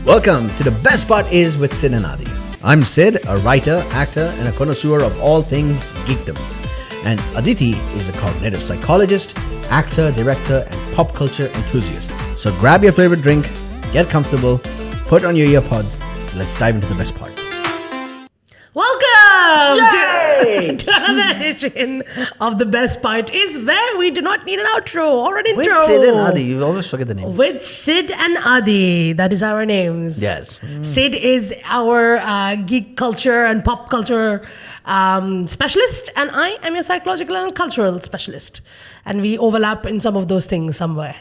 Welcome to The Best Part Is with Sid Adee. I'm Sid, a writer, actor, and a connoisseur of all things geekdom. And Aditi is a cognitive psychologist, actor, director, and pop culture enthusiast. So grab your favorite drink, get comfortable, put on your earpods, and let's dive into the best part. Welcome to another edition of The Best Part Is, where we do not need an outro or an intro. With Sid and Adee, you always forget the name. With Sid and Adee, that is our names. Yes. Sid is our geek culture and pop culture specialist, and I am your psychological and cultural specialist. And we overlap in some of those things somewhere.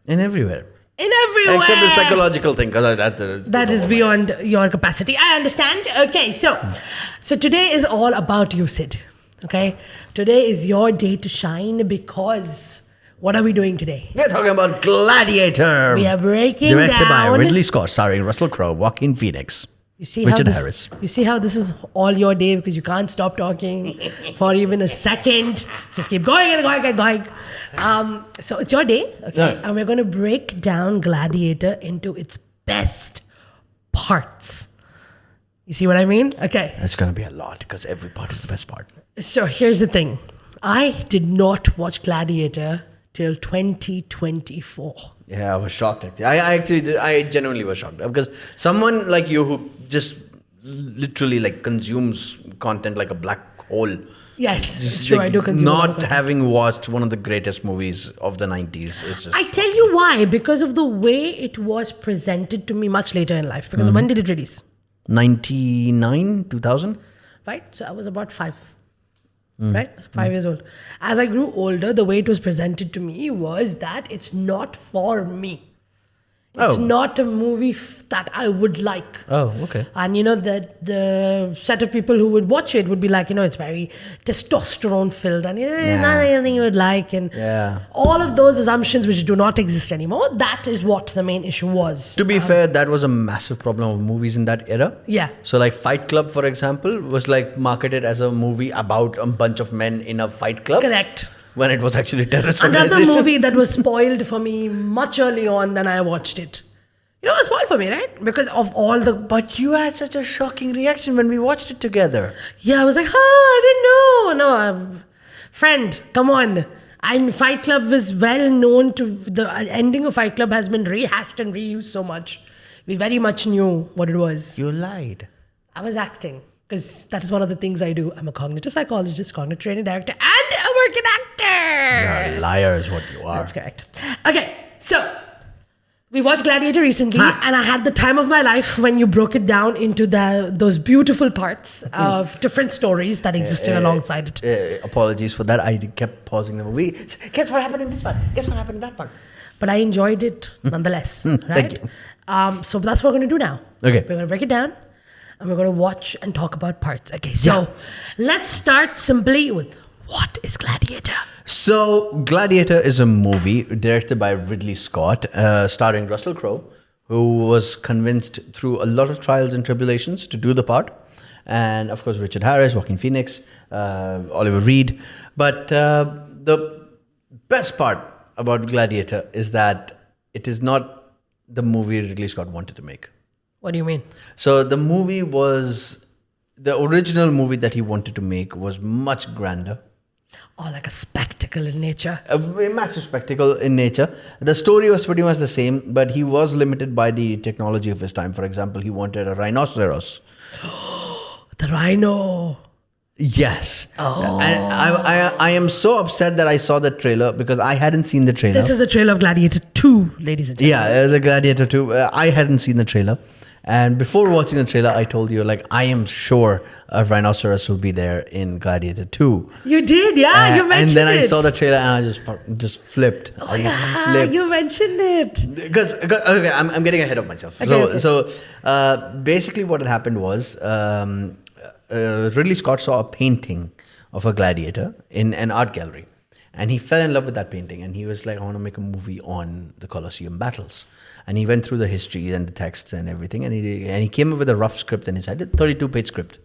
And everywhere. In everywhere. Except the psychological thing, because that is beyond your capacity. I understand. Okay, so today is all about you, Sid. Okay? Today is your day to shine because what are we doing today? We're talking about Gladiator. We are breaking Directed down. by Ridley Scott, starring Russell Crowe, Joaquin Phoenix. Richard Harris. You see how this is all your day because you can't stop talking for even a second. Just keep going and going and going. So it's your day, okay? Yeah. And we're going to break down Gladiator into its best parts. You see what I mean? Okay. That's going to be a lot because every part is the best part. So here's the thing. I did not watch Gladiator till 2024. Yeah, I was shocked. Actually. I genuinely was shocked because someone like you who just literally like consumes content like a black hole. Yes, Just it's true. like I do consume a lot of Not content. having watched one of the greatest movies of the 90s. It's just I tell you why. Because of the way it was presented to me much later in life. Because when did it release? 99, 2000? Right? So I was about 5. Right? I was 5 years old. As I grew older, the way it was presented to me was that it's not for me. It's not a movie that I would like. Oh, okay. And that the set of people who would watch it would be like, it's very testosterone filled and it's not anything you would like. And all of those assumptions which do not exist anymore, that is what the main issue was. To be fair, that was a massive problem of movies in that era. Yeah. So like Fight Club, for example, was like marketed as a movie about a bunch of men in a fight club. Correct. When it was actually terrorist Another organization. movie that was spoiled for me much early on than I watched it. It was spoiled for me, right? Because of all the... But you had such a shocking reaction when we watched it together. Yeah, I was like, I didn't know. No, friend, come on. And Fight Club was well known to... The ending of Fight Club has been rehashed and reused so much. We very much knew what it was. You lied. I was acting. Because that is one of the things I do. I'm a cognitive psychologist, cognitive training director, and a working actor. You're a liar is what you are. That's correct. Okay, so we watched Gladiator recently, and I had the time of my life when you broke it down into those beautiful parts of different stories that existed alongside it. Apologies for that. I kept pausing the movie. Guess what happened in this part? Guess what happened in that part? But I enjoyed it nonetheless, right? Thank you. So that's what we're going to do now. Okay. We're going to break it down, and we're going to watch and talk about parts. Okay, so let's start simply with what is Gladiator? So, Gladiator is a movie directed by Ridley Scott, starring Russell Crowe, who was convinced through a lot of trials and tribulations to do the part. And, of course, Richard Harris, Joaquin Phoenix, Oliver Reed. But the best part about Gladiator is that it is not the movie Ridley Scott wanted to make. What do you mean? So, the original movie that he wanted to make was much grander. Oh, like a spectacle in nature. A very massive spectacle in nature. The story was pretty much the same, but he was limited by the technology of his time. For example, he wanted a rhinoceros. The rhino. Yes. Oh. And I am so upset that I saw the trailer because I hadn't seen the trailer. This is the trailer of Gladiator 2, ladies and gentlemen. Yeah, the Gladiator 2. I hadn't seen the trailer. And before watching the trailer, I told you, I am sure a rhinoceros will be there in Gladiator 2. You did, yeah, you mentioned it. And then I saw the trailer and I just flipped. Oh, yeah, you mentioned it. Because okay, I'm getting ahead of myself. Okay. So basically what had happened was Ridley Scott saw a painting of a gladiator in an art gallery. And he fell in love with that painting. And he was like, I want to make a movie on the Colosseum battles. And he went through the history and the texts and everything. And he came up with a rough script in his head, a 32-page script.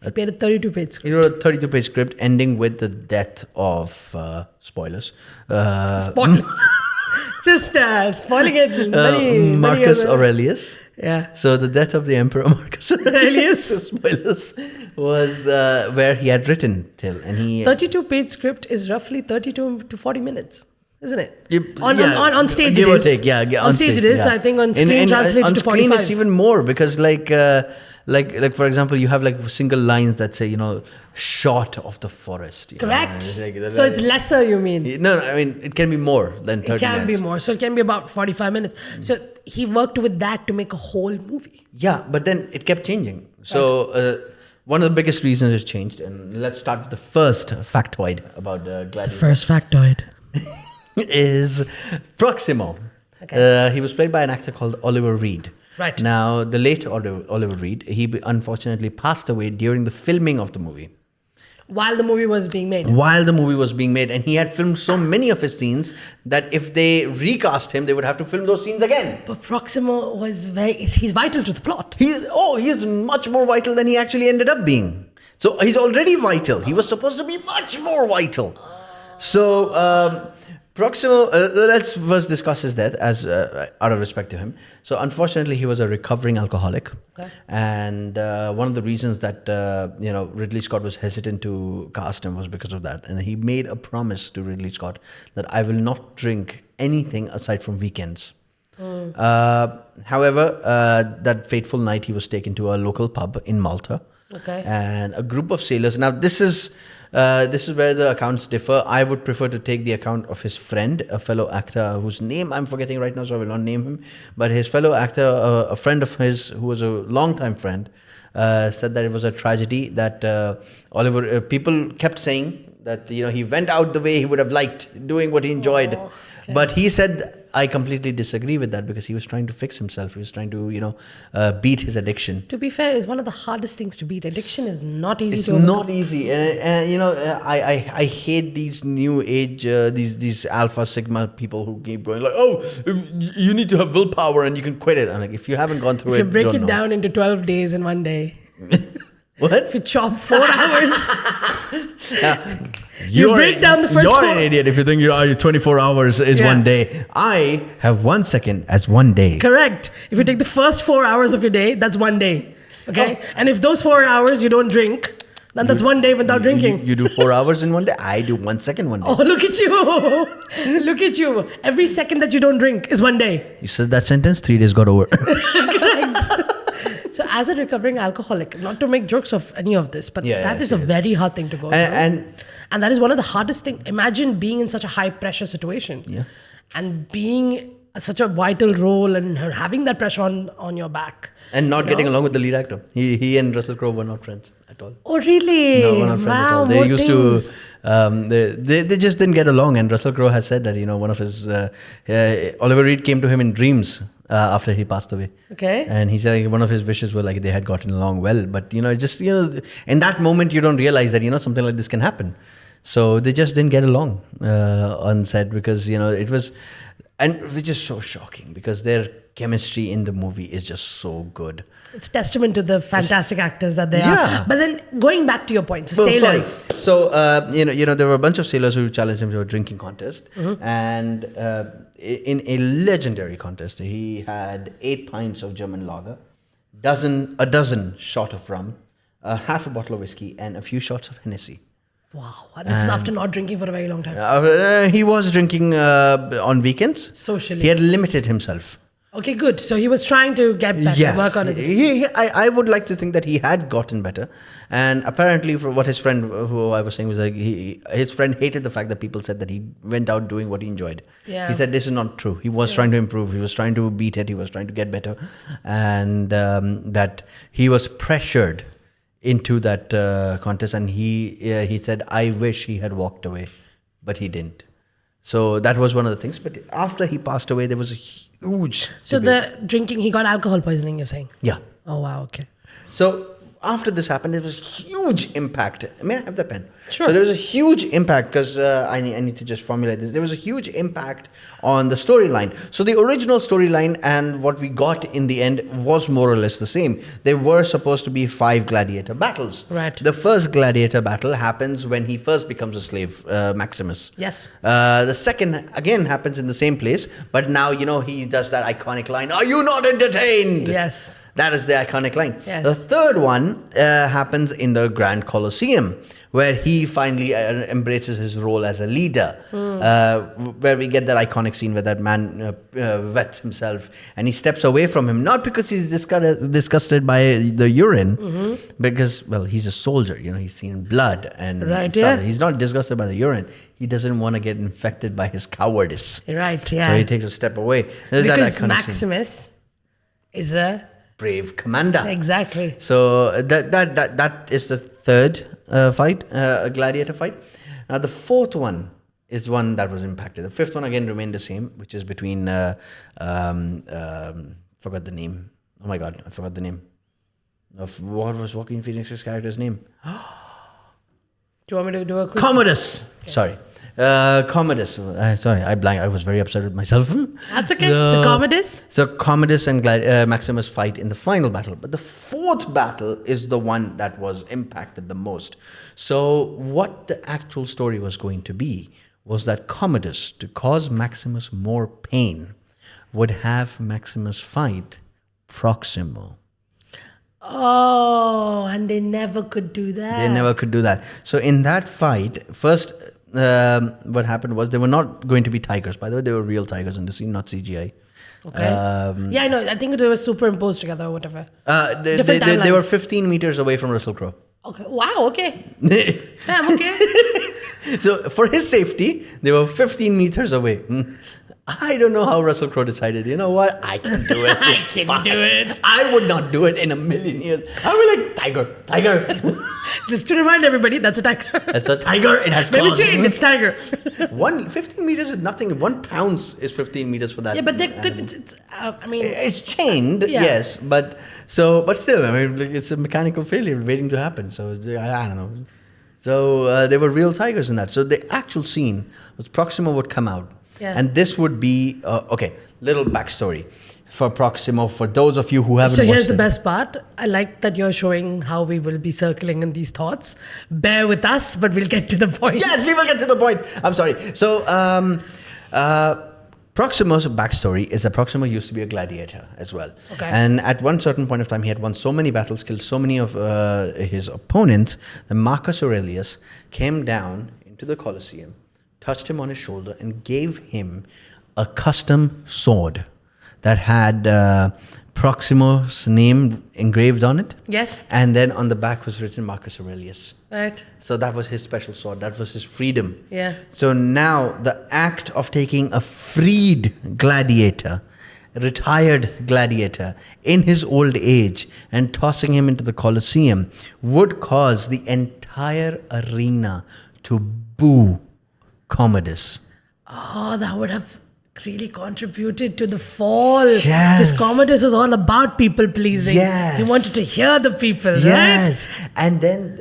He made a 32-page script. He wrote a 32-page script ending with the death of, spoilers. Spoilers. Just spoiling it. Many Marcus other- Aurelius. Yeah. So the death of the Emperor Marcus Aurelius, spoilers, was where he had written till, and he 32-page script is roughly 32 to 40 minutes, isn't it? Yep, On stage give it or is. take, yeah, On stage it is. yeah. I think on screen on translated to screen 45. it's even more because like for example, you have like single lines that say shot of the forest. Correct. Like, So it's lesser, you mean? no, I mean it can be more than 30 It can minutes. be more. So it can be about 45 minutes. So he worked with that to make a whole movie. Yeah, but then it kept changing. So one of the biggest reasons it changed, and let's start with the first factoid about Gladiator. First factoid. Is Proximo. Okay. He was played by an actor called Oliver Reed. Right. Now, the late Oliver Reed, unfortunately passed away during the filming of the movie. While the movie was being made. While the movie was being made, and he had filmed so many of his scenes that if they recast him, they would have to film those scenes again. But Proximo was he's vital to the plot. He is much more vital than he actually ended up being. So he's already vital. He was supposed to be much more vital. So Proximo, let's first discuss his death as out of respect to him. So unfortunately, he was a recovering alcoholic, and one of the reasons that Ridley Scott was hesitant to cast him was because of that. And he made a promise to Ridley Scott that I will not drink anything aside from weekends. However, that fateful night, he was taken to a local pub in Malta. Okay. And a group of sailors. Now, this is where the accounts differ. I would prefer to take the account of his friend, a fellow actor whose name I'm forgetting right now, so I will not name him. But his fellow actor, a friend of his who was a longtime friend, said that it was a tragedy that Oliver. People kept saying that he went out the way he would have liked, doing what he enjoyed. Oh, okay. But he said, I completely disagree with that because he was trying to fix himself. He was trying to, beat his addiction. To be fair, it's one of the hardest things to beat. Addiction is not easy It's to overcome. not easy, and I hate these new age these alpha sigma people who keep going like, oh, you need to have willpower and you can quit it. I'm like, if you haven't gone through If you it, break don't it know. down into 12 days in one day. What? If you chop 4 hours. You're break down the first You're 4. an idiot if you think your 24 hours is Yeah. one day. I have 1 second as one day. Correct. If you take the first 4 hours of your day, that's one day. Okay? Oh. And if those 4 hours you don't drink, then that's one day without drinking. You do 4 hours in one day. I do 1 second one day. Oh, look at you. Look at you. Every second that you don't drink is one day. You said that sentence, 3 days got over. So, as a recovering alcoholic, not to make jokes of any of this, but Yeah, that yeah, is a very hard thing to go through. and that is one of the hardest things. Imagine being in such a high pressure situation and being such a vital role and having that pressure on your back. and not getting along with the lead actor. He and Russell Crowe were not friends at all. Oh, really? No, we're not friends at Wow, all. They more used things. to. They just didn't get along. And Russell Crowe has said that one of his Oliver Reed came to him in dreams after he passed away. Okay. And he said one of his wishes were like they had gotten along well, but in that moment you don't realize that something like this can happen. So they just didn't get along on set because it was, and which is so shocking because their chemistry in the movie is just so good. It's testament to the fantastic actors that they Yeah. are. But then going back to your point, so Well, sailors. sorry. So there were a bunch of sailors who challenged him to a drinking contest, and in a legendary contest, he had 8 pints of German lager, a dozen shot of rum, half a bottle of whiskey, and a few shots of Hennessy. Wow. This is after not drinking for a very long time. He was drinking on weekends. Socially. He had limited himself. Okay, good. So he was trying to get better, work on his I would like to think that he had gotten better, and apparently, from what his friend, who I was saying, was like, his friend hated the fact that people said that he went out doing what he enjoyed. Yeah. He said this is not true. He was trying to improve. He was trying to beat it. He was trying to get better, and that he was pressured into that contest, and he said, "I wish he had walked away, but he didn't." So that was one of the things. But after he passed away, there was a huge So debate. the drinking, he got alcohol poisoning, you're saying? Yeah. Oh, wow. Okay. So after this happened, there was huge impact. May I have the pen? Sure. So there was a huge impact because I need to just formulate this. There was a huge impact on the storyline. So the original storyline and what we got in the end was more or less the same. There were supposed to be 5 gladiator battles. Right. The first gladiator battle happens when he first becomes a slave, Maximus. Yes. The second again happens in the same place, but now he does that iconic line, "Are you not entertained?" Yes. That is the iconic line. Yes. The third one happens in the Grand Colosseum, where he finally embraces his role as a leader, where we get that iconic scene where that man wets himself and he steps away from him, not because he's disgusted by the urine, because, well, he's a soldier, he's seen blood and Right, stuff. yeah. He's not disgusted by the urine. He doesn't want to get infected by his cowardice. Right, yeah. So he takes a step away. There's that Because iconic scene. Maximus is a... Brave commander. Exactly. So that is the third fight, a gladiator fight. Now the fourth one is one that was impacted. The fifth one again remained the same, which is between forgot the name. Oh my God, I forgot the name of what was Joaquin Phoenix's character's name. Do you want me to do a quick... Commodus. Okay. Sorry. Commodus. Sorry, I was very upset with myself. That's okay. So Commodus? So Commodus and Maximus fight in the final battle. But the fourth battle is the one that was impacted the most. So what the actual story was going to be was that Commodus, to cause Maximus more pain, would have Maximus fight Proximo. Oh, and they never could do that. They never could do that. So in that fight, first... what happened was they were not going to be tigers. By the way, they were real tigers in the scene, not CGI. Okay. Yeah, I know. I think they were superimposed together or whatever. They were 15 meters away from Russell Crowe. Okay. Wow. Okay. Damn. Okay. So for his safety, they were 15 meters away. I don't know how Russell Crowe decided, you know what? I can do it. I can do it. I would not do it in a million years. I would be like, tiger. Just to remind everybody, that's a tiger. That's a tiger. It has Maybe claws. chain, it's tiger. 15 meters is nothing. 1 pound is 15 meters for that. Yeah, but they animal. could. I mean, It's chained, Yeah. yes, but still, I mean, like, it's a mechanical failure waiting to happen. So I don't know. So there were real tigers in that. So the actual scene was Proximo would come out, and this would be little backstory for Proximo for those of you who haven't. So here's watched the it. best part. I like that you're showing how we will be circling in these thoughts. Bear with us, but we'll get to the point. Yes, we will get to the point. I'm sorry. So Proximo's backstory is that Proximo used to be a gladiator as well. Okay. And at one certain point of time, he had won so many battles, killed so many of his opponents, that Marcus Aurelius came down into the Colosseum, touched him on his shoulder, and gave him a custom sword that had Proximo's name engraved on it. Yes. And then on the back was written Marcus Aurelius. Right. So that was his special sword. That was his freedom. Yeah. So now the act of taking a freed gladiator, retired gladiator, in his old age and tossing him into the Colosseum would cause the entire arena to boo Commodus. Oh, that would have really contributed to the fall. Yes. This Commodus was all about people pleasing. Yes. He wanted to hear the people, Yes. And then,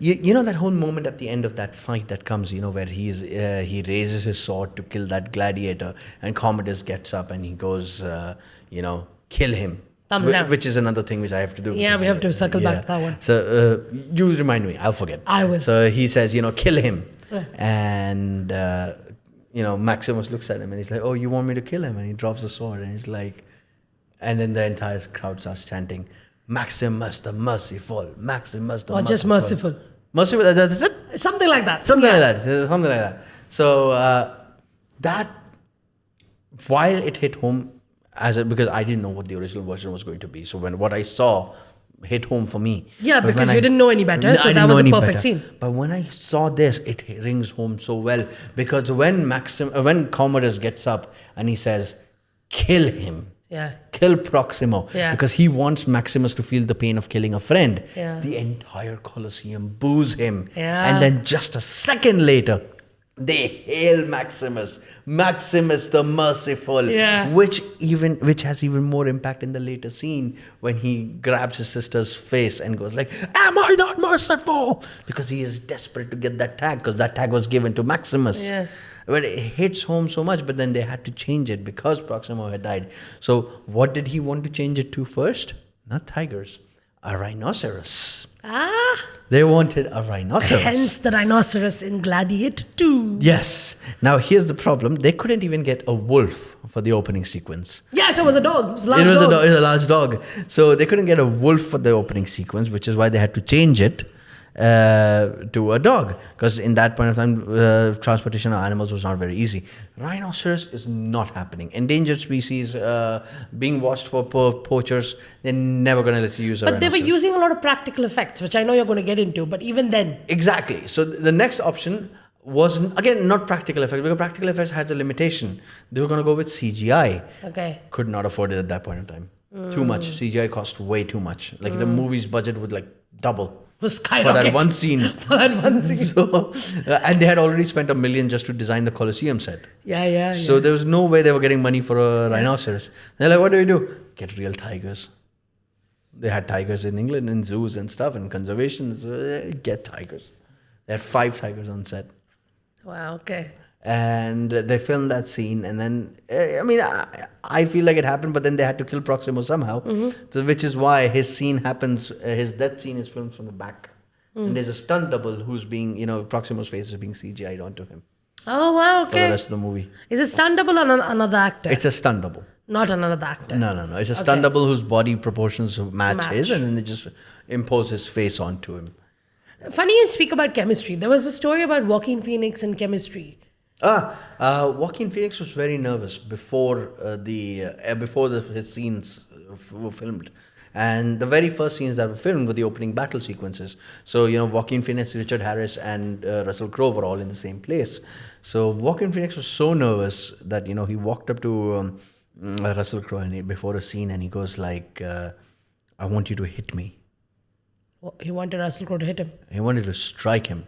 you know that whole moment at the end of that fight that comes, where he raises his sword to kill that gladiator, and Commodus gets up and he goes, kill him. Thumbs down. Which is another thing which I have to do. Yeah, we have to circle back to that one. So you remind me, I'll forget. I will. So he says, kill him. Right. And, Maximus looks at him and he's like, oh, you want me to kill him? And he drops the sword and he's like, and then the entire crowd starts chanting, Maximus the merciful, Maximus the merciful. Or just merciful. Merciful, that's it? Something like that. Something like that. So that, while it hit home, because I didn't know what the original version was going to be. So when what I saw hit home for me. Yeah, But because when you didn't know any better, so that was a perfect scene. But when I saw this, it rings home so well, because when Commodus gets up and he says, kill him. Yeah. Kill Proximo. Yeah. Because he wants Maximus to feel the pain of killing a friend. Yeah. The entire Colosseum boos him. Yeah. And then just a second later, They hail Maximus, Maximus the merciful, Yeah. which has even more impact in the later scene when he grabs his sister's face and goes like, "Am I not merciful?" Because he is desperate to get that tag, because that tag was given to Maximus. Yes. But it hits home so much, but then they had to change it because Proximo had died. So what did he want to change it to first? Not tigers, a rhinoceros. They wanted a rhinoceros. Hence the rhinoceros in Gladiator 2. Yes. Now here's the problem. They couldn't even get a wolf for the opening sequence. Yes, it was a dog. It was a large It was dog. a large dog. So they couldn't get a wolf for the opening sequence, which is why they had to change it to a dog. Because in that point of time, transportation of animals was not very easy. Rhinoceros is not happening. Endangered species, being watched for poachers, they're never going to let you use a But they rhinoceros. were using a lot of practical effects, which I know you're going to get into. But even then, Exactly. So the next option was, again, not practical effects, because practical effects has a limitation. They were going to go with CGI. okay. Could not afford it at that point in time. Too much. CGI cost way too much. Like the movie's budget would like double Was for skyrocket. that one scene. For that one scene. So, and they had already spent $1 million just to design the Colosseum set. Yeah. So there was no way they were getting money for a rhinoceros. They're like, what do we do? Get real tigers. They had tigers in England in zoos and stuff and conservation. So get tigers. They had 5 tigers on set. Wow, okay. And they filmed that scene, and then I feel like it happened, but then they had to kill Proximo somehow, so which is why his scene happens. His death scene is filmed from the back, and there's a stunt double who's being, Proximo's face is being CGI'd onto him Oh, wow, for the okay. rest of the movie. Is it stunt double or another actor? It's a stunt double. Not another actor. No. It's a stunt double whose body proportions match his, Match. and then they just impose his face onto him. Funny you speak about chemistry. There was a story about Joaquin Phoenix and chemistry. Joaquin Phoenix was very nervous before his scenes were filmed, and the very first scenes that were filmed were the opening battle sequences. So Joaquin Phoenix, Richard Harris, and Russell Crowe were all in the same place. So Joaquin Phoenix was so nervous that he walked up to Russell Crowe before a scene, and he goes like, "I want you to hit me." He wanted Russell Crowe to hit him. He wanted to strike him.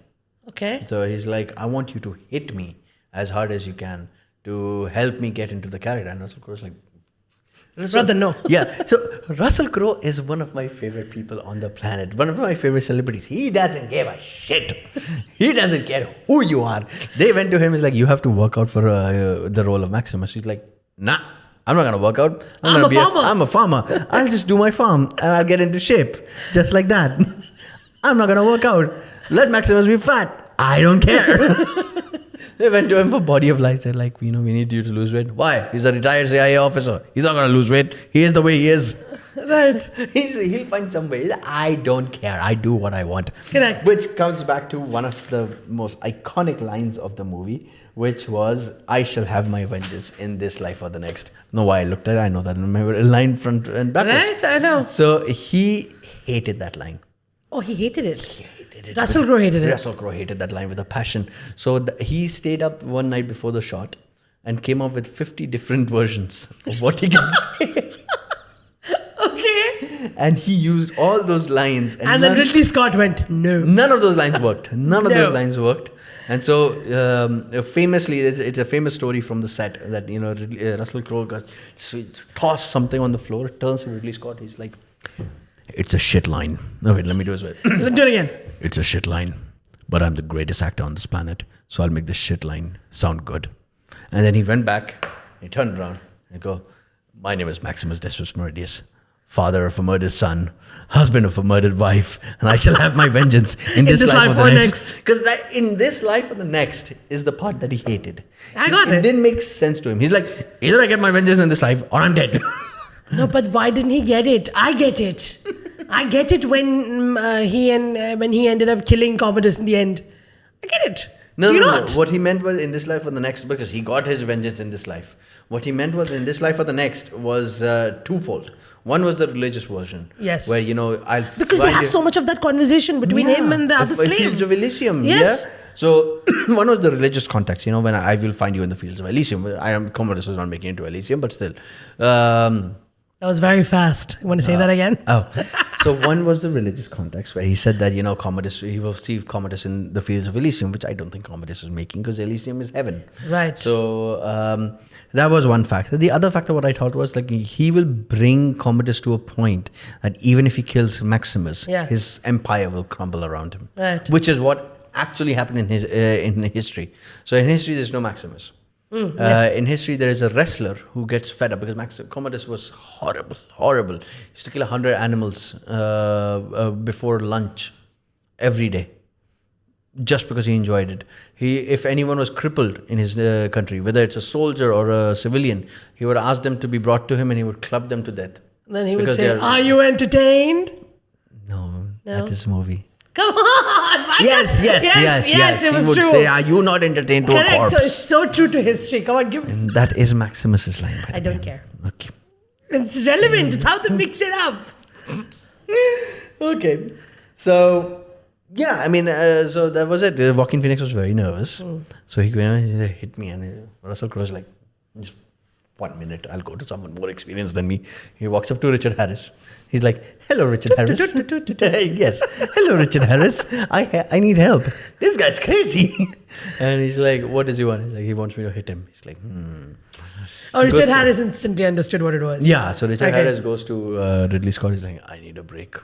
Okay. So he's like, "I want you to hit me as hard as you can to help me get into the character." And Russell Crowe's like, Brother, no. Yeah. So Russell Crowe is one of my favorite people on the planet. One of my favorite celebrities. He doesn't give a shit. He doesn't care who you are. They went to him. He's like, "You have to work out for the role of Maximus." He's like, "Nah, I'm not going to work out. I'm gonna a farmer." I'm a farmer. I'll just do my farm and I'll get into shape. Just like that. I'm not going to work out. Let Maximus be fat. I don't care." They went to him for body of life. They're like, we need you to lose weight. Why? He's a retired CIA officer. He's not going to lose weight. He is the way he is. Right. He'll find some way. I don't care. I do what I want. Correct. Which comes back to one of the most iconic lines of the movie, which was, "I shall have my vengeance in this life or the next." No, why I looked at it, I know that. I remember a line front and backwards. Right, I know. So he hated that line. Oh, he hated it. Hated it. Russell Crowe hated it. Russell Crowe hated that line with a passion. So he stayed up one night before the shot and came up with 50 different versions of what he can say. Okay. And he used all those lines. And then Ridley Scott went, no. None of those lines worked. None of No. those lines worked. And so, famously, it's a famous story from the set that Russell Crowe tossed something on the floor, turns to Ridley Scott. He's like, "It's a shit line." No, wait, let me do it. Do it again. "It's a shit line, but I'm the greatest actor on this planet, so I'll make this shit line sound good." And then he went back, he turned around and go, "My name is Maximus Decimus Meridius, father of a murdered son, husband of a murdered wife, and I shall have my vengeance in this life or the next." Because in this life or the next is the part that he hated. I got It it. didn't make sense to him. He's like, either I get my vengeance in this life or I'm dead. No, but why didn't he get it? I get it. I get it when he ended up killing Commodus in the end. I get it. No, Do you no, not? no. What he meant was in this life or the next, because he got his vengeance in this life. What he meant was in this life or the next was twofold. One was the religious version. Yes. Where, I'll Because they have so much of that conversation between him and the other slave. Fields of Elysium. Yes. Yeah? So, one was the religious context, when I will find you in the fields of Elysium. Commodus was not making it to Elysium, but still. That was very fast. You want to say that again? Oh. So one was the religious context where he said that, Commodus, he will see Commodus in the fields of Elysium, which I don't think Commodus is making because Elysium is heaven. Right. So that was one factor. The other factor, what I thought was like he will bring Commodus to a point that even if he kills Maximus, his empire will crumble around him. Right. Which is what actually happened in history. So in history, there's no Maximus. In history, there is a wrestler who gets fed up because Commodus was horrible. He used to kill 100 animals before lunch every day, just because he enjoyed it. If anyone was crippled in his country, whether it's a soldier or a civilian, he would ask them to be brought to him and he would club them to death. Then he would say, "Are you entertained?" No, that is a movie. Come on! Yes. It was he would true. say, "Are you not entertained to a corpse?" So it's so true to history. Come on, give. And that is Maximus's line. I don't care. Okay. It's relevant. It's how they mix it up. Okay. So, yeah, I mean, so that was it. Joaquin Phoenix was very nervous. So he hit me, and Russell Crowe was like, just 1 minute, I'll go to someone more experienced than me. He walks up to Richard Harris. He's like, "Hello, Richard Harris." Yes. "Hello, Richard Harris. I need help. This guy's crazy." And he's like, "What does he want?" He's like, "He wants me to hit him." He's like, Oh, Richard Harris instantly understood what it was. Yeah, so Richard Harris goes to Ridley Scott. He's like, "I need a break."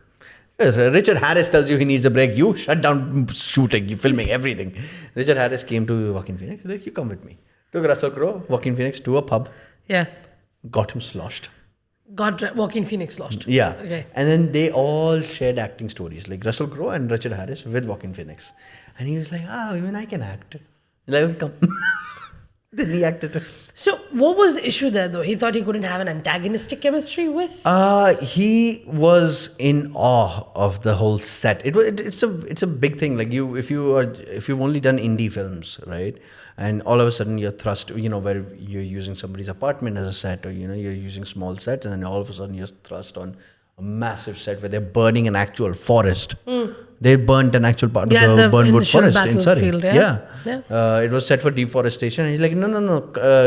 Yes, Richard Harris tells you he needs a break. You shut down shooting, you filming everything. Richard Harris came to Joaquin Phoenix. He's like, "You come with me." Took Russell Crowe, Joaquin Phoenix to a pub. Yeah. Got him sloshed. Got Joaquin Phoenix lost. Yeah. Okay. And then they all shared acting stories, like Russell Crowe and Richard Harris with Joaquin Phoenix. And he was like, even I can act. Like, "Okay, come." Then he acted. So what was the issue there though? He thought he couldn't have an antagonistic chemistry with? He was in awe of the whole set. It's a big thing. Like if you've only done indie films, right? And all of a sudden you're thrust, where you're using somebody's apartment as a set, or you're using small sets, and then all of a sudden you're thrust on a massive set where they're burning an actual forest. They burnt an actual part of the Burnwood forest in Surrey. It was set for deforestation. And he's like, no,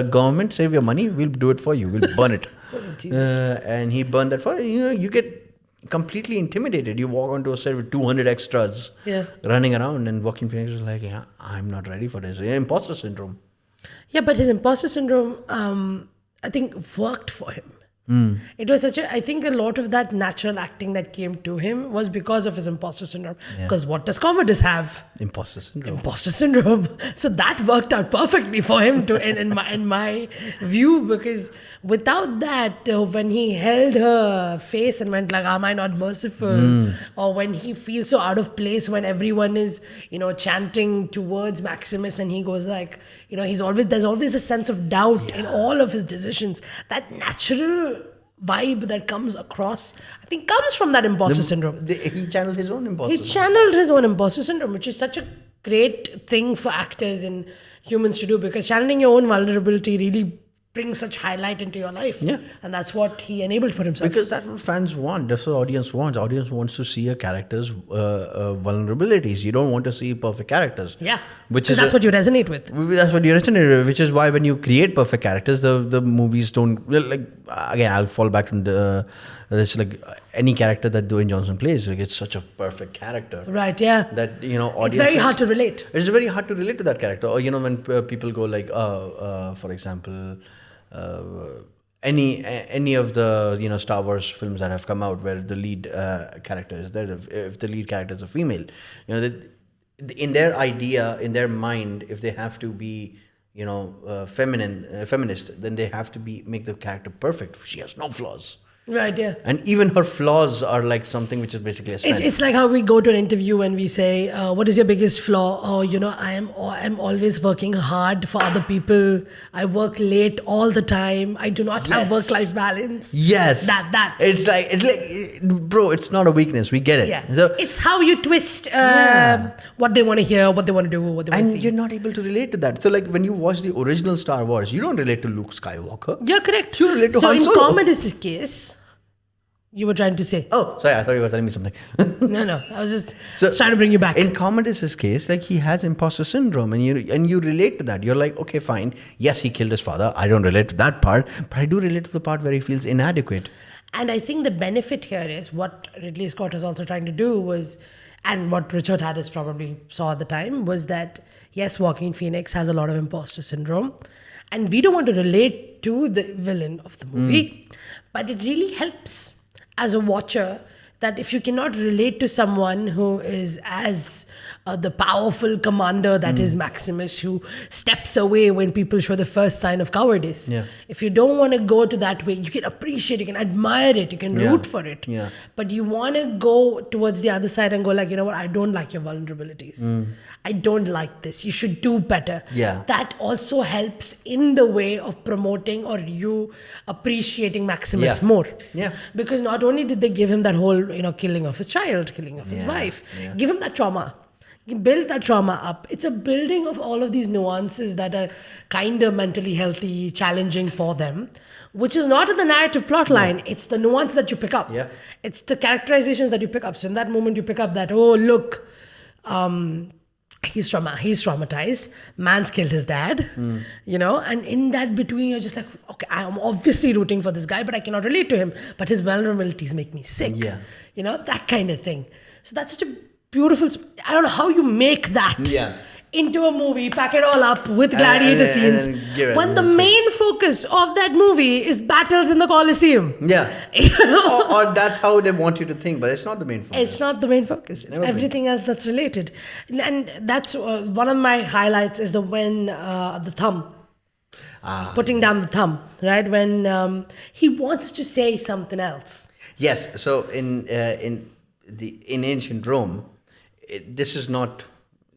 government, save your money. We'll do it for you. We'll burn it. And he burned that forest. You get completely intimidated. You walk onto a set with 200 extras running around, and Joaquin Phoenix was like, I'm not ready for this. Imposter syndrome. Yeah, but his imposter syndrome, I think, worked for him. It was I think a lot of that natural acting that came to him was because of his imposter syndrome. Because what does Commodus have? Imposter syndrome. Imposter syndrome. So that worked out perfectly for him in my view, because without that, when he held her face and went like, "Am I not merciful?" Or when he feels so out of place when everyone is, chanting towards Maximus, and he goes like, there's always a sense of doubt in all of his decisions. That natural vibe that comes across, I think, comes from that imposter syndrome. He channeled his own imposter syndrome. He channeled his own imposter syndrome, which is such a great thing for actors and humans to do, because channeling your own vulnerability really brings such highlight into your life. Yeah. And that's what he enabled for himself. Because that's what fans want. That's what audience wants. Audience wants to see a character's vulnerabilities. You don't want to see perfect characters. Yeah. Because that's what you resonate with. That's what you resonate with, which is why when you create perfect characters, the movies don't... again, I'll fall back to it's like any character that Dwayne Johnson plays. Like, it's such a perfect character. Right, yeah. That, audiences... It's very hard to relate. It's very hard to relate to that character. Or, when people go like, for example... any of the Star Wars films that have come out where the lead character is there, if the lead character is a female, in their idea, in their mind, if they have to be feminist, then they have to make the character perfect. She has no flaws. Right, yeah. And even her flaws are like something which is basically a strength. It's like how we go to an interview and we say, what is your biggest flaw? Oh, I'm always working hard for other people. I work late all the time. I do not have work-life balance. Yes. That. It's like, bro, it's not a weakness. We get it. Yeah. So, it's how you twist what they want to hear, what they want to do, what they want to see. And you're not able to relate to that. So like when you watch the original Star Wars, you don't relate to Luke Skywalker. You're correct. You relate to Han Solo. So in Commodus' case, you were trying to say. Oh, sorry. I thought you were telling me something. No. I was just trying to bring you back. In Commodus' case, like he has imposter syndrome, and you relate to that. You're like, okay, fine. Yes, he killed his father. I don't relate to that part, but I do relate to the part where he feels inadequate. And I think the benefit here is what Ridley Scott was also trying to do was, and what Richard Harris probably saw at the time, was that yes, Joaquin Phoenix has a lot of imposter syndrome, and we don't want to relate to the villain of the movie, but it really helps as a watcher that if you cannot relate to someone who is as the powerful commander that is Maximus, who steps away when people show the first sign of cowardice. Yeah. If you don't want to go to that way, you can appreciate, you can admire it, you can root for it. Yeah. But you want to go towards the other side and go like, you know what, I don't like your vulnerabilities. I don't like this. You should do better. Yeah. That also helps in the way of promoting or you appreciating Maximus more. Yeah. Because not only did they give him that whole, killing of his child, killing of his wife, give him that trauma. Build that trauma up. It's a building of all of these nuances that are kind of mentally healthy, challenging for them, which is not in the narrative plot line. It's the nuance that you pick up. Yeah. It's the characterizations that you pick up. So in that moment, you pick up that, oh, look, he's traumatized. Man's killed his dad, and in that between, you're just like, okay, I'm obviously rooting for this guy, but I cannot relate to him. But his vulnerabilities make me sick. Yeah. That kind of thing. So that's such a beautiful, I don't know how you make that into a movie, pack it all up with gladiator scenes, when the main focus of that movie is battles in the Colosseum. Yeah. Or that's how they want you to think, but it's not the main focus. It's not the main focus. It's everything else that's related. And that's one of my highlights is when the thumb. Putting down the thumb, right? When he wants to say something else. Yes. So in ancient Rome, this is not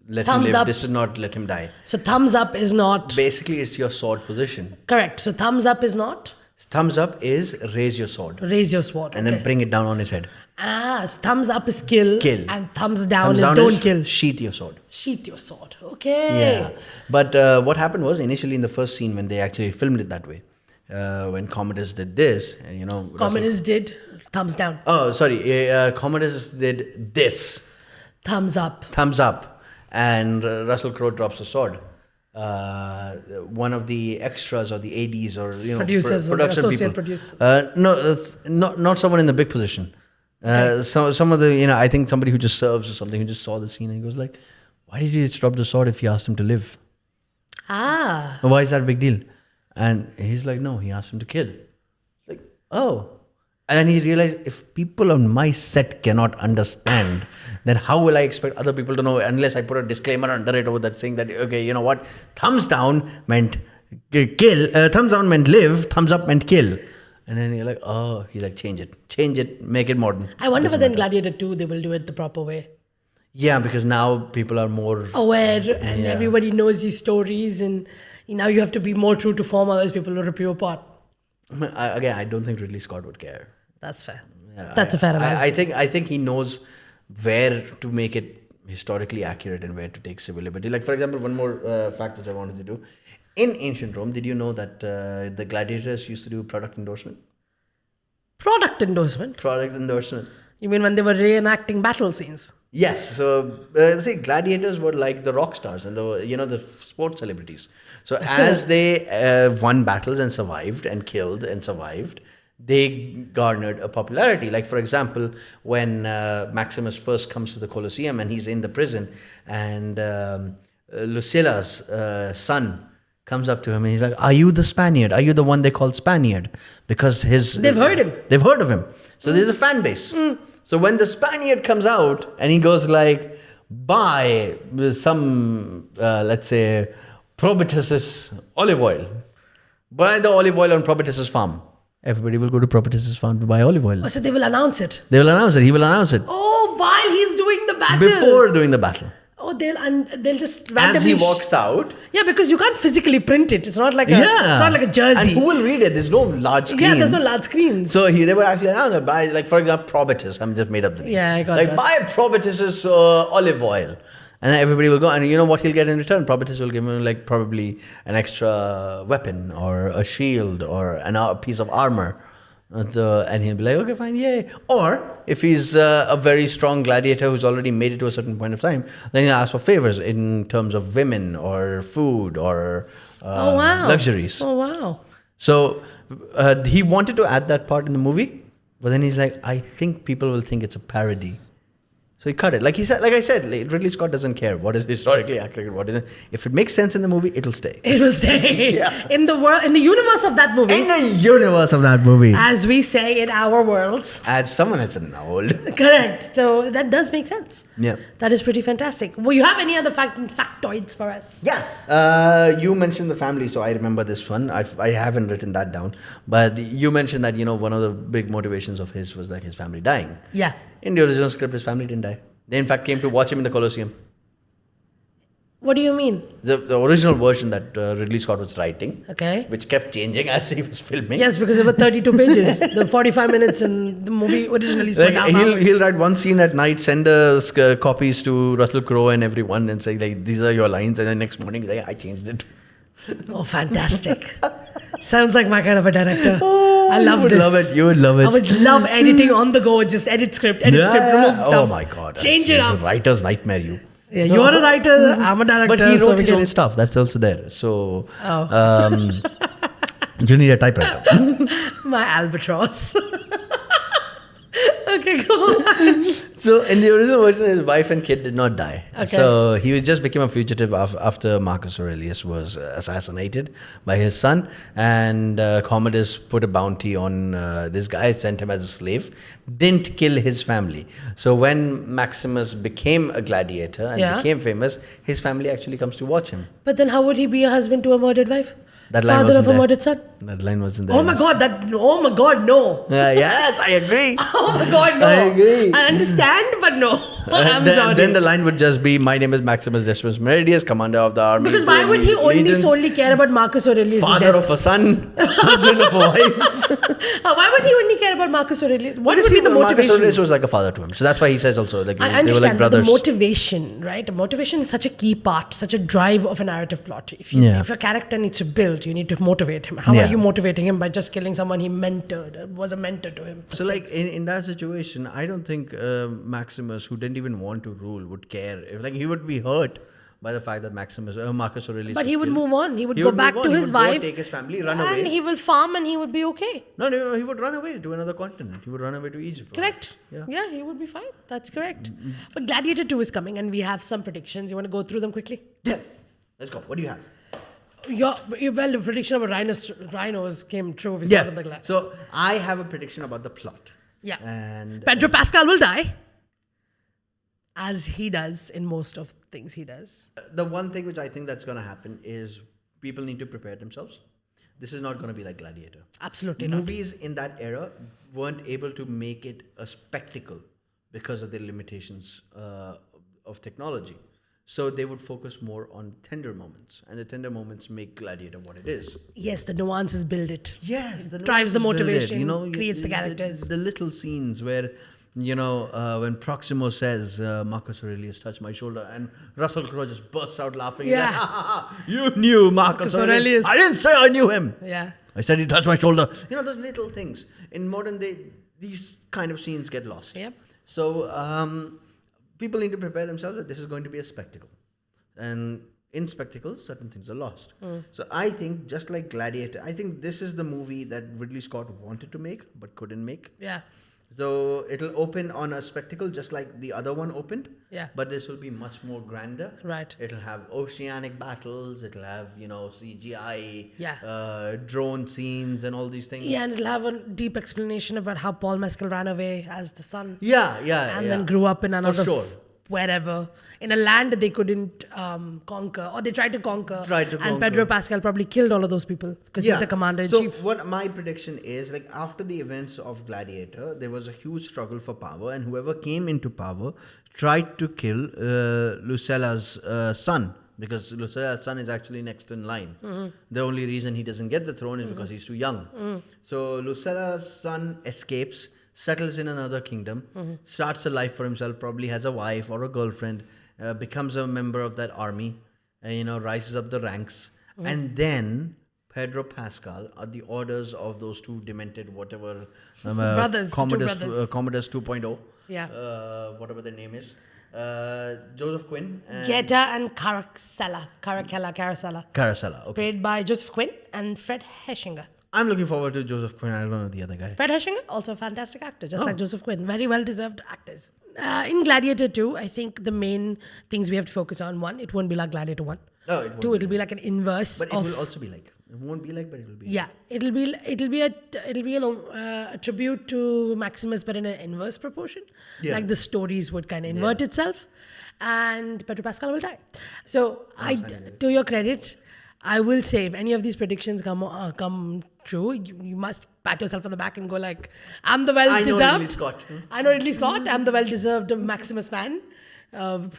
let him live. Up. This is not let him die. So thumbs up is not. Basically, it's your sword position. Correct. So thumbs up is not. Thumbs up is raise your sword. Raise your sword. And then bring it down on his head. So thumbs up is kill. Kill. And thumbs down is don't kill. Sheath your sword. Sheath your sword. Okay. Yeah. But what happened was initially in the first scene when they actually filmed it that way, when Commodus did this, and Commodus did thumbs down. Oh, sorry. Commodus did this. Thumbs up. Thumbs up. And Russell Crowe drops the sword. One of the extras or the ADs or producers, production associate people. Producers. No, it's not someone in the big position. Some of the I think somebody who just serves or something who just saw the scene and goes like, why did he drop the sword if he asked him to live? Why is that a big deal? And he's like, no, he asked him to kill. Like, oh. And then he realized if people on my set cannot understand, then how will I expect other people to know unless I put a disclaimer under it over that saying that, okay, you know what? Thumbs down meant kill, thumbs down meant live, thumbs up meant kill. And then you're like, oh, he's like, change it, make it modern. I wonder whether in Gladiator 2 they will do it the proper way. Yeah, because now people are more aware and everybody knows these stories, and now you have to be more true to form, otherwise people will rip you apart. I don't think Ridley Scott would care. That's fair. Yeah, That's a fair analysis. I think he knows where to make it historically accurate and where to take civil liberty. Like, for example, one more fact which I wanted to do. In ancient Rome, did you know that the gladiators used to do product endorsement? Product endorsement? Product endorsement. You mean when they were reenacting battle scenes? Yes. So, gladiators were like the rock stars and the sports celebrities. So, as they won battles and survived and killed and survived, they garnered a popularity. Like, for example, when Maximus first comes to the Colosseum and he's in the prison, and Lucilla's son comes up to him and he's like, are you the Spaniard? Are you the one they call Spaniard? Because they've heard him. They've heard of him. So there's a fan base. So when the Spaniard comes out and he goes like, buy some, let's say, Probitus's olive oil. Buy the olive oil on Probitus's farm. Everybody will go to Probitus's farm to buy olive oil. Oh, so they will announce it? They will announce it. He will announce it. Oh, while he's doing the battle? Before doing the battle. Oh, they'll just randomly... As he walks out. Yeah, because you can't physically print it. It's not like a jersey. And who will read it? There's no large screens. Yeah, there's no large screens. So they were actually announcing, buy, like, for example, Probitus. I'm just made up the name. Yeah, I got that. Buy Probitus's olive oil. And then everybody will go, and you know what he'll get in return? Probitus will give him like probably an extra weapon or a shield or a piece of armor. And he'll be like, okay, fine, yay. Or if he's a very strong gladiator who's already made it to a certain point of time, then he'll ask for favors in terms of women or food or luxuries. Oh, wow. So he wanted to add that part in the movie, But then he's like, I think people will think it's a parody. So he cut it. Like I said, Ridley Scott doesn't care what is historically accurate, what isn't. If it makes sense in the movie, it'll stay. It will stay Yeah. in the world, in the universe of that movie. In the universe of that movie. As we say in our worlds. As someone has an old. Correct. So that does make sense. Yeah. That is pretty fantastic. Well, you have any other factoids for us? Yeah. You mentioned the family, so I remember this one. I haven't written that down. But you mentioned that, one of the big motivations of his was like his family dying. Yeah. In the original script, his family didn't die. They, in fact, came to watch him in the Colosseum. What do you mean? The original version that Ridley Scott was writing, Okay. which kept changing as he was filming. Yes, because there were 32 pages. The 45 minutes in the movie originally is 4.5 hours. He'll write one scene at night, send copies to Russell Crowe and everyone, and say like, "These are your lines," and then next morning, he's like, "I changed it." Oh, fantastic. Sounds like my kind of a director. I love this. You would love it. You would love it. I would love editing on the go. Just edit script, remove stuff. Oh my God. Change it up. It's a writer's nightmare, you. Yeah, you're a writer, I'm a director. But he so wrote we his get own it. stuff. That's also there. So, Oh. you need a typewriter. My albatross. Okay, go on. So in the original version, his wife and kid did not die. Okay. So he just became a fugitive after Marcus Aurelius was assassinated by his son, and Commodus put a bounty on this guy, sent him as a slave, didn't kill his family. So when Maximus became a gladiator and became famous, his family actually comes to watch him. But then how would he be a husband to a murdered wife? That line Father wasn't of a there. murdered son? That line wasn't there. Oh my God, no. Yes, I agree. Oh my God, no. I agree. I understand, but no. I'm sorry. Then the line would just be, "My name is Maximus Decimus Meridius, commander of the army." Because why would he only solely care about Marcus Aurelius' Father death? of a son, husband of a wife. Why would he only care about Marcus Aurelius? What would be the Marcus motivation? Aurelius was like a father to him. So that's why he says also, like, I they were understand, like but the brothers. motivation, right? Motivation is such a key part, such a drive of a narrative plot. If a character needs to build, you need to motivate him. How are you motivating him? By just killing someone he mentored, was a mentor to him. So like in that situation, I don't think Maximus, who didn't even want to rule, would care. Like he would be hurt by the fact that Marcus Aurelius. But was he would killed. move on. He would He go would back move to on. He his would go wife. take his family, run and away. he will farm and he would be okay. No, he would run away to another continent. He would run away to Egypt. Correct. Yeah. Yeah, he would be fine. That's correct. But Gladiator 2 is coming and we have some predictions. You want to go through them quickly? Yeah. Let's go. What do you have? Well, the prediction about rhinos came true. We saw it in the Gladiator. So I have a prediction about the plot. Yeah. And Pedro Pascal will die. As he does in most of things he does. the one thing which I think that's going to happen is people need to prepare themselves. This is not going to be like Gladiator. Absolutely not. Movies in that era weren't able to make it a spectacle because of the limitations of technology. So they would focus more on tender moments, and the tender moments make Gladiator what it is. Yes, the nuances build it. Yes, Drives the nuances build it, motivation, creates the characters. The little scenes where, when Proximo says, Marcus Aurelius touched my shoulder, and Russell Crowe just bursts out laughing. Yeah. He's like, ha, ha, ha, you knew Marcus Aurelius. I didn't say I knew him. Yeah. I said he touched my shoulder. Those little things. In modern day, these kind of scenes get lost. Yep. So people need to prepare themselves that this is going to be a spectacle. And in spectacles, certain things are lost. So I think, just like Gladiator, I think this is the movie that Ridley Scott wanted to make but couldn't make. Yeah. So it'll open on a spectacle just like the other one opened. Yeah. But this will be much more grander. Right. It'll have oceanic battles. It'll have, CGI, Yeah. drone scenes and all these things. Yeah, and it'll have a deep explanation about how Paul Mescal ran away as the son. Yeah. And then grew up in another sure. wherever, in a land that they couldn't conquer, or they tried to conquer. And Pedro Pascal probably killed all of those people because he's the commander-in-chief. So what my prediction is, like, after the events of Gladiator, there was a huge struggle for power, and whoever came into power tried to kill Lucella's son, because Lucella's son is actually next in line. The only reason he doesn't get the throne is because he's too young. So Lucella's son escapes, settles in another kingdom, starts a life for himself, probably has a wife or a girlfriend, becomes a member of that army, rises up the ranks. And then Pedro Pascal, at the orders of those two demented, whatever, Brothers, the two Commodus, brothers. Commodus 2.0, whatever their name is, Joseph Quinn. And Geta and Caracalla, Caracalla, okay. played by Joseph Quinn and Fred Heschinger. I'm looking forward to Joseph Quinn. I don't know the other guy. Fred Heshinger, also a fantastic actor, just like Joseph Quinn. Very well-deserved actors. In Gladiator 2, I think the main things we have to focus on, one, it won't be like Gladiator 1. No, it won't. Two, it'll be like an inverse But it of... will also be like. It won't be like, but it will be. Yeah, it'll be a tribute to Maximus, but in an inverse proportion. Yeah. Like the stories would kind of invert itself, and Pedro Pascal will die. So, to your credit, I will say if any of these predictions come true, you must pat yourself on the back and go like, I'm the well-deserved. I know Ridley Scott. I know Ridley Scott. I'm the well-deserved Maximus fan.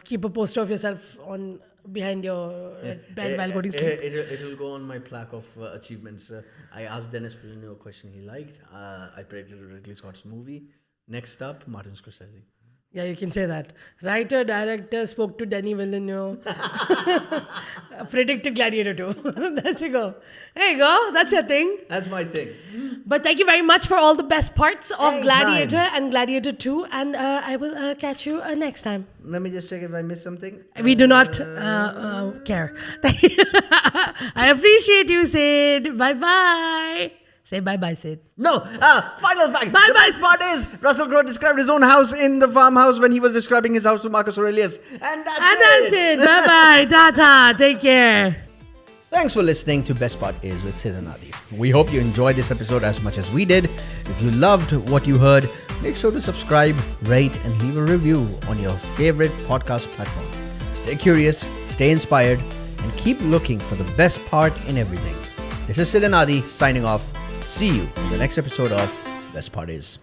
Keep a poster of yourself on behind your bed while going to sleep. It will go on my plaque of achievements. I asked Dennis Villeneuve a question he liked. I predicted Ridley Scott's movie. Next up, Martin Scorsese. Yeah, you can say that. Writer, director, spoke to Denis Villeneuve. Predicted Gladiator 2. There you go. There you go. That's your thing. That's my thing. But thank you very much for all the best parts of Anytime. Gladiator and Gladiator 2. And I will catch you next time. Let me just check if I missed something. We do not care. I appreciate you, Sid. Bye-bye. Say bye-bye, Sid. No, final fact. Bye-bye. The best part is Russell Crowe described his own house in the farmhouse when he was describing his house to Marcus Aurelius. And that's it. Bye-bye. Tata. Take care. Thanks for listening to Best Part Is with Sid Adee. We hope you enjoyed this episode as much as we did. If you loved what you heard, make sure to subscribe, rate, and leave a review on your favorite podcast platform. Stay curious, stay inspired, and keep looking for the best part in everything. This is Sid Adee signing off. See you in the next episode of Best Part Is.